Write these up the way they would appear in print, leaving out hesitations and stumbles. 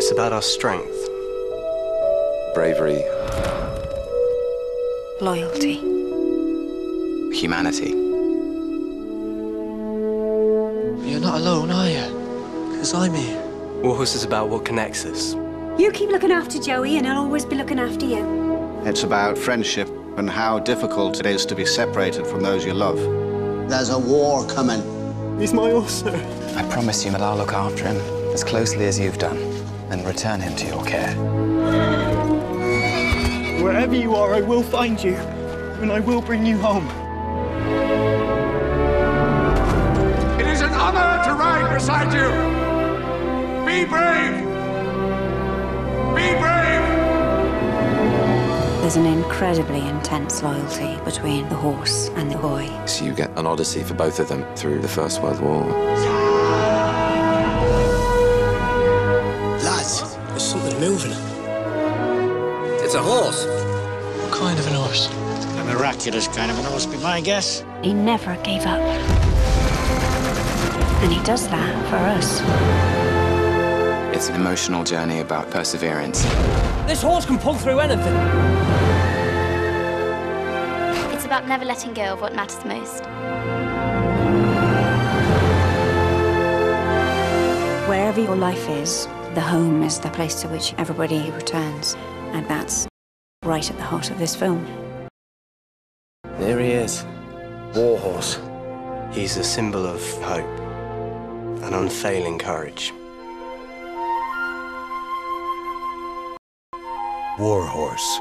It's about our strength. Bravery. Loyalty. Humanity. You're not alone, are you? Because I'm here. Warhorse is about what connects us. You keep looking after Joey and I'll always be looking after you. It's about friendship and how difficult it is to be separated from those you love. There's a war coming. He's my horse, sir. I promise you that I'll look after him as closely as you've done and return him to your care. Wherever you are, I will find you, and I will bring you home. It is an honor to ride beside you. Be brave. Be brave. There's an incredibly intense loyalty between the horse and the boy. So you get an odyssey for both of them through the First World War. Lads, there's something moving. It's a horse. What kind of an horse? A miraculous kind of an horse, be my guess. He never gave up. And he does that for us. It's an emotional journey about perseverance. This horse can pull through anything. It's about never letting go of what matters most. Wherever your life is, the home is the place to which everybody returns. And that's right at the heart of this film. There he is, Warhorse. He's a symbol of hope and unfailing courage. Warhorse.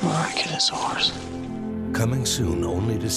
Miraculous horse. Coming soon only to